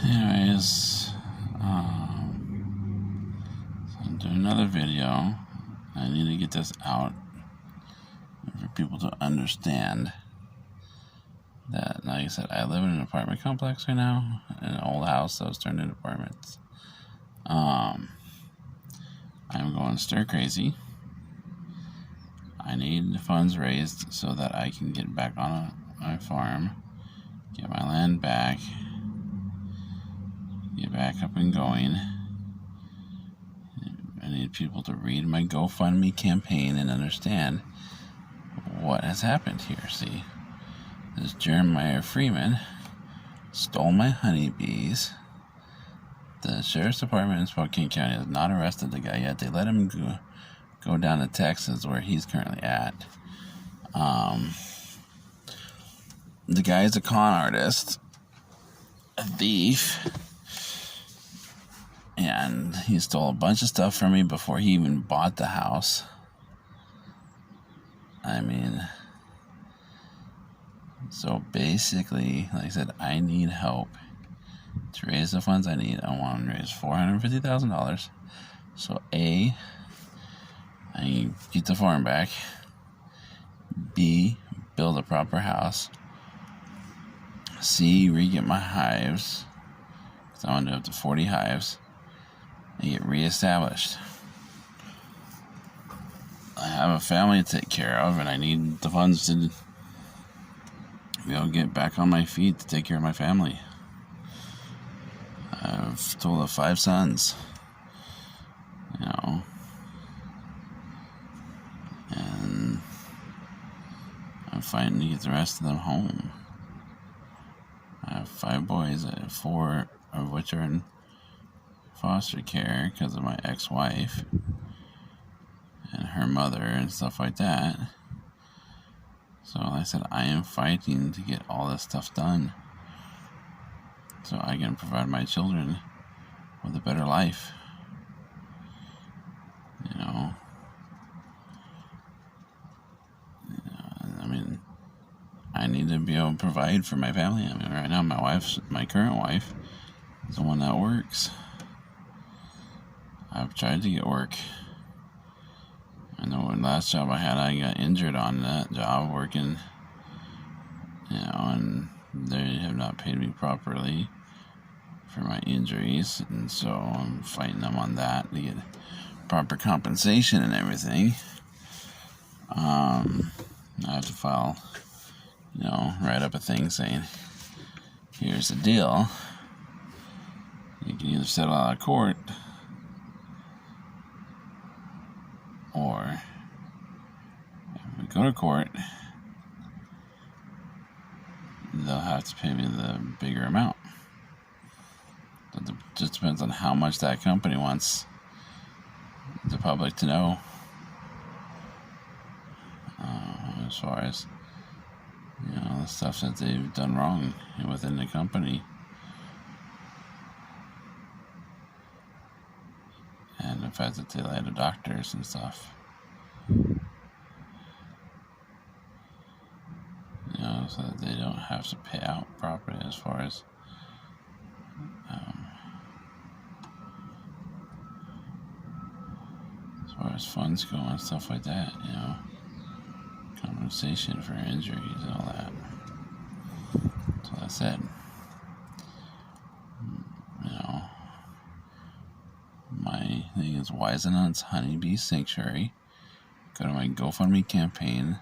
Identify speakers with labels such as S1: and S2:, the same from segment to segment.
S1: Anyways, so I'm doing another video. I need to get this out for people to understand that, like I said, I live in an apartment complex right now, in an old house that was turned into apartments. I'm going stir crazy. I need funds raised so that I can get back on my farm, get my land back, get back up and going. I need people to read my GoFundMe campaign and understand what has happened here. See, this Jeremiah Freeman stole my honeybees. The sheriff's department in Spokane County has not arrested the guy yet. They let him go down to Texas, where he's currently at. The guy is a con artist, a thief, and he stole a bunch of stuff from me before he even bought the house. I mean, so basically, like I said, I need help to raise the funds I need. I want to raise $450,000. So A, I get the farm back. B, build a proper house. C, re-get my hives, because I want to do up to 40 hives, and get reestablished. I have a family to take care of, and I need the funds to be able to get back on my feet to take care of my family. I've told of 5 sons, and I'm fighting to get the rest of them home. I have 5 boys, 4 of which are in foster care because of my ex-wife and her mother and stuff like that. So like I said, I am fighting to get all this stuff done so I can provide my children with a better life. I mean, I need to be able to provide for my family. I mean, right now, my current wife, is the one that works. I've tried to get work. I know the last job I had, I got injured on that job working, and they have not paid me properly for my injuries, and so I'm fighting them on that to get proper compensation and everything. I have to file, write up a thing saying, here's the deal. You can either settle out of court, or if we go to court, they'll have to pay me the bigger amount. It just depends on how much that company wants the public to know, as far as the stuff that they've done wrong within the company, and the fact that they lied to doctors and stuff. So that they don't have to pay out properly as far as funds go and stuff like that, compensation for injuries and all that. So that's it. My thing is Whisenhunt's Honeybee Sanctuary. Go to my GoFundMe campaign.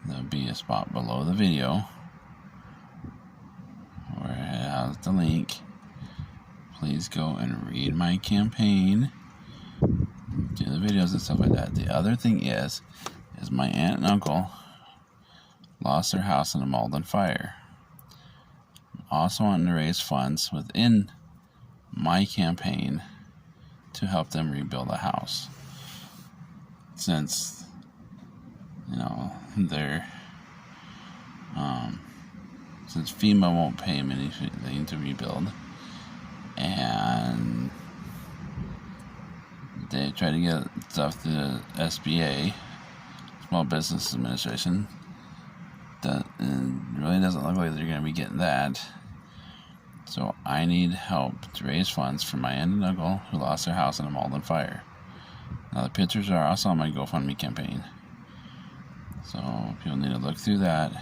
S1: There'll be a spot below the video where it has the link. Please go and read my campaign, do the videos and stuff like that. The other thing is my aunt and uncle lost their house in a Malden fire. I'm also wanting to raise funds within my campaign to help them rebuild a house, since they're since FEMA won't pay them anything to rebuild, and they try to get stuff through the SBA, Small Business Administration, that really doesn't look like they're going to be getting that. So I need help to raise funds for my aunt and uncle who lost their house in a Malden fire. Now the pictures are also on my GoFundMe campaign. So people need to look through that.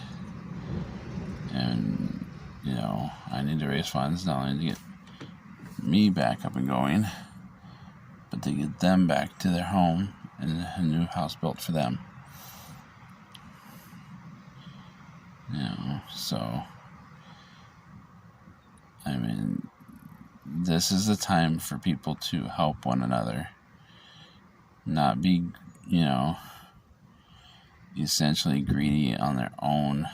S1: And, I need to raise funds not only to get me back up and going, but to get them back to their home and a new house built for them. So, this is the time for people to help one another. Not be, essentially greedy on their own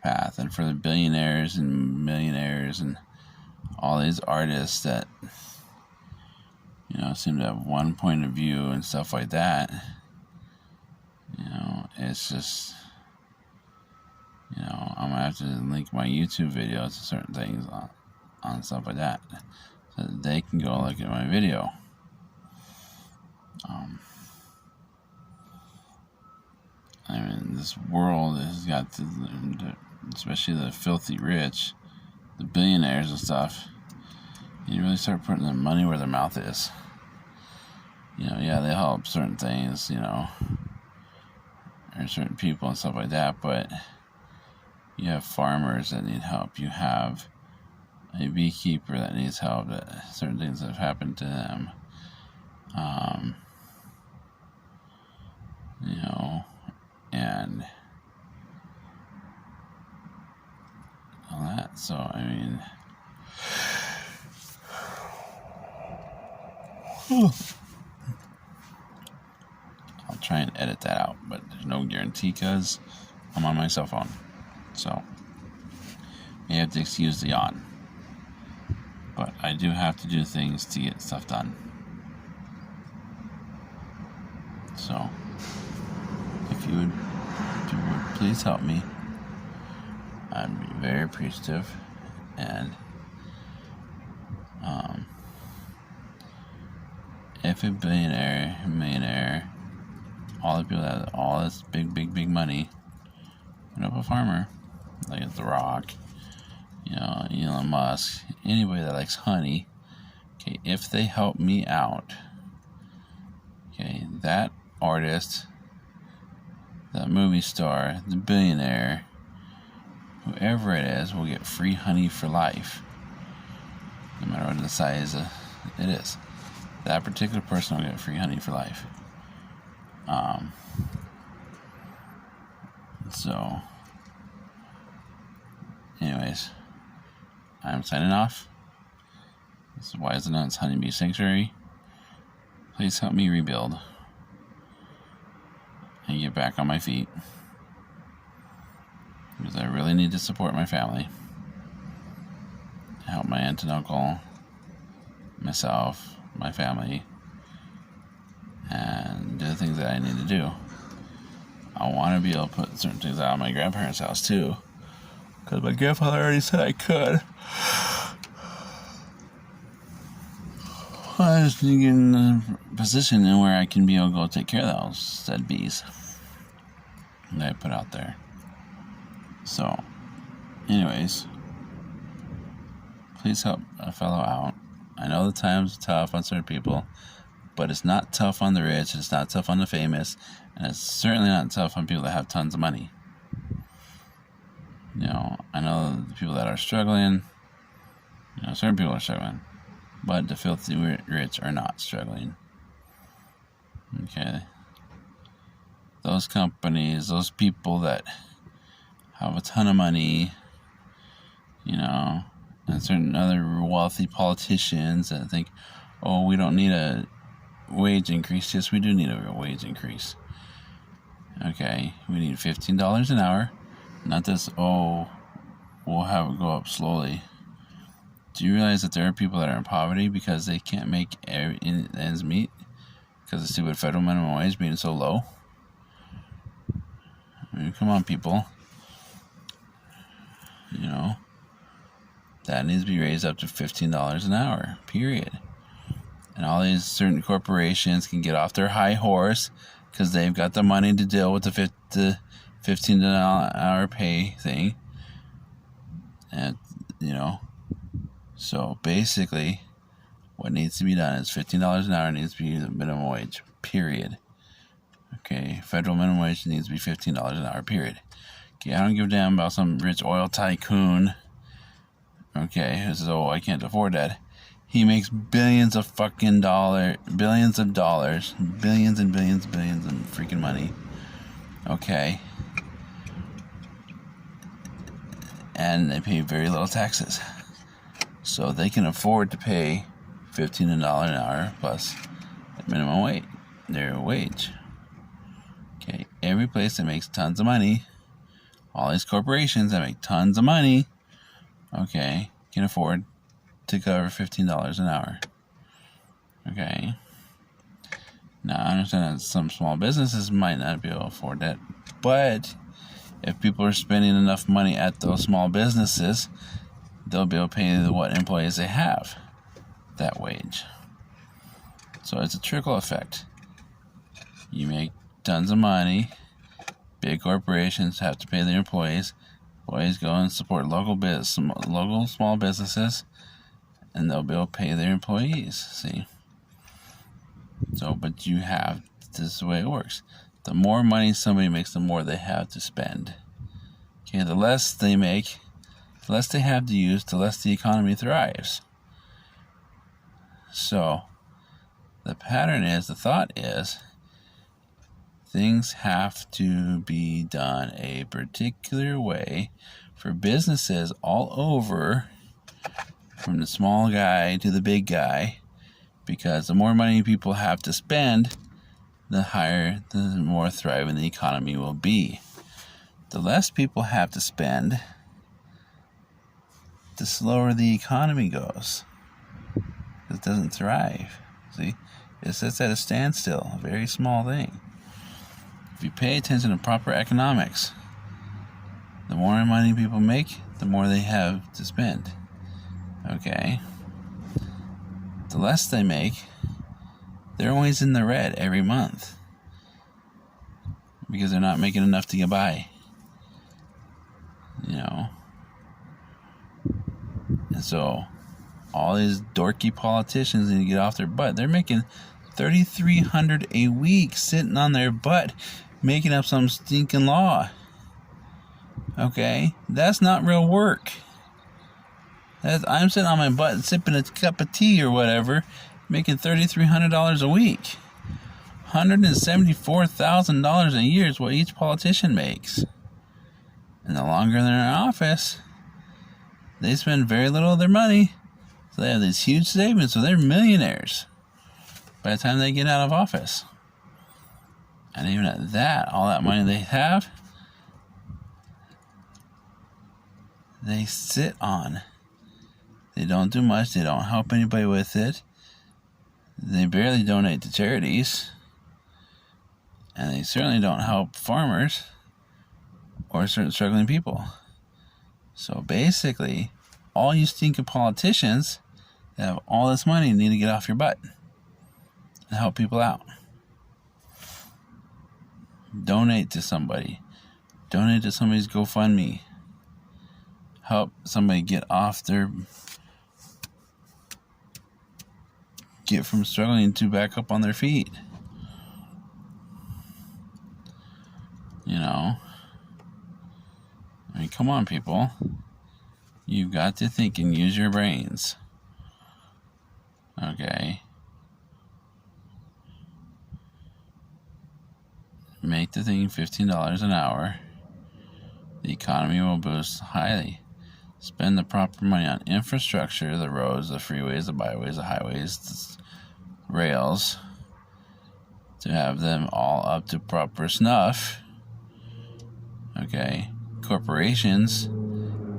S1: path. And for the billionaires and millionaires and all these artists that, seem to have one point of view and stuff like that, it's just, I'm going to have to link my YouTube videos to certain things on stuff like that so that they can go look at my video. This world has got especially the filthy rich, the billionaires and stuff. You really start putting their money where their mouth is. They help certain things, or certain people and stuff like that, but you have farmers that need help. You have a beekeeper that needs help, that certain things have happened to them. And all that. So, I'll try and edit that out, but there's no guarantee because I'm on my cell phone. So, you have to excuse the yawn. But I do have to do things to get stuff done. So, if you would please help me, I'd be very appreciative. And if a billionaire, millionaire, all the people that have all this big money, a farmer like The Rock, Elon Musk, anybody that likes honey, okay, if they help me out, okay, that artist, the movie star, the billionaire, whoever it is, will get free honey for life, no matter what the size it is. That particular person will get free honey for life. So, anyways, I'm signing off. This is Whisenhunt's Honeybee Sanctuary. Please help me rebuild and get back on my feet, because I really need to support my family, help my aunt and uncle, myself, my family, and do the things that I need to do. I want to be able to put certain things out of my grandparents' house too, because my grandfather already said I could. I just need to get in a position where I can be able to go take care of those said bees that I put out there. So, anyways, please help a fellow out. I know the times are tough on certain people, but it's not tough on the rich, it's not tough on the famous, and it's certainly not tough on people that have tons of money. I know the people that are struggling, certain people are struggling, but the filthy rich are not struggling. Okay? Those companies, those people that have a ton of money, and certain other wealthy politicians that think, oh, we don't need a wage increase. Yes, we do need a wage increase. Okay, we need $15 an hour. Not this, we'll have it go up slowly. Do you realize that there are people that are in poverty because they can't make ends meet because of the stupid federal minimum wage being so low? Come on, people. That needs to be raised up to $15 an hour, period. And all these certain corporations can get off their high horse because they've got the money to deal with the $15 an hour pay thing. And, So basically, what needs to be done is $15 an hour needs to be the minimum wage, period. Okay, federal minimum wage needs to be $15 an hour, period. Okay, I don't give a damn about some rich oil tycoon, okay, who says, oh, I can't afford that. He makes billions of dollars, billions and billions of freaking money, okay, and they pay very little taxes. So they can afford to pay $15 an hour plus minimum wage, their wage. Okay, every place that makes tons of money, all these corporations that make tons of money, okay, can afford to cover $15 an hour. Okay. Now, I understand that some small businesses might not be able to afford that, but if people are spending enough money at those small businesses, they'll be able to pay what employees they have that wage. So it's a trickle effect. You make tons of money, big corporations have to pay their employees. Employees go and support local small businesses, and they'll be able to pay their employees. See? So, but this is the way it works. The more money somebody makes, the more they have to spend. Okay, the less they make, the less they have to use, the less the economy thrives. So, the thought is, things have to be done a particular way for businesses all over, from the small guy to the big guy, because the more money people have to spend, the more thriving the economy will be. The less people have to spend, the slower the economy goes. It doesn't thrive. See? It sits at a standstill, a very small thing. If you pay attention to proper economics, the more money people make, the more they have to spend. Okay? The less they make, they're always in the red every month, because they're not making enough to get by. You know? And so, all these dorky politicians need to get off their butt. They're making $3,300 a week sitting on their butt making up some stinking law. Okay? That's not real work. I'm sitting on my butt and sipping a cup of tea or whatever, making $3,300 a week. $174,000 a year is what each politician makes. And the longer they're in office, they spend very little of their money. So they have these huge savings, so they're millionaires by the time they get out of office. And even at that, all that money they have, they sit on. They don't do much. They don't help anybody with it. They barely donate to charities. And they certainly don't help farmers or certain struggling people. So basically, all you stinking politicians that have all this money need to get off your butt and help people out. Donate to somebody. Donate to somebody's GoFundMe. Help somebody get from struggling to back up on their feet. You know? I mean, come on, people. You've got to think and use your brains. Okay? Make the thing $15 an hour. The economy will boost highly. Spend the proper money on infrastructure, the roads, the freeways, the byways, the highways, the rails, to have them all up to proper snuff. Okay? Corporations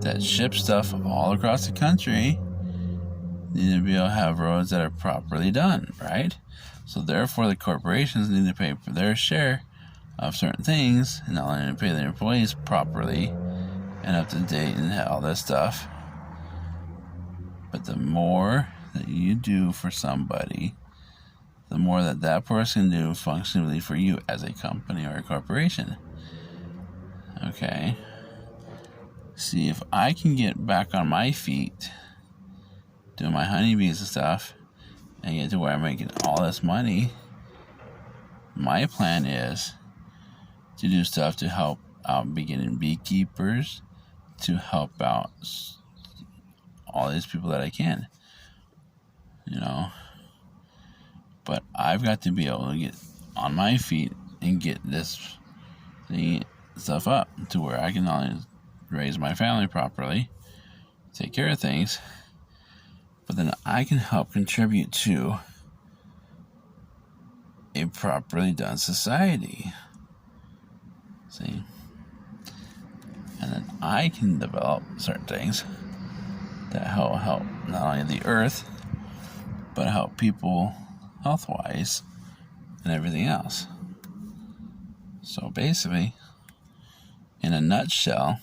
S1: that ship stuff all across the country need to be able to have roads that are properly done, right? So therefore, the corporations need to pay for their share of certain things, and not only to pay their employees properly and up to date and all this stuff, but the more that you do for somebody, the more that person can do functionally for you as a company or a corporation. Okay? See, if I can get back on my feet doing my honeybees and stuff, and get to where I'm making all this money, my plan is to do stuff to help out beginning beekeepers, to help out all these people that I can, But I've got to be able to get on my feet and get this stuff up to where I can not only raise my family properly, take care of things, but then I can help contribute to a properly done society. See? And then I can develop certain things that help not only the earth, but help people health-wise and everything else. So basically, in a nutshell,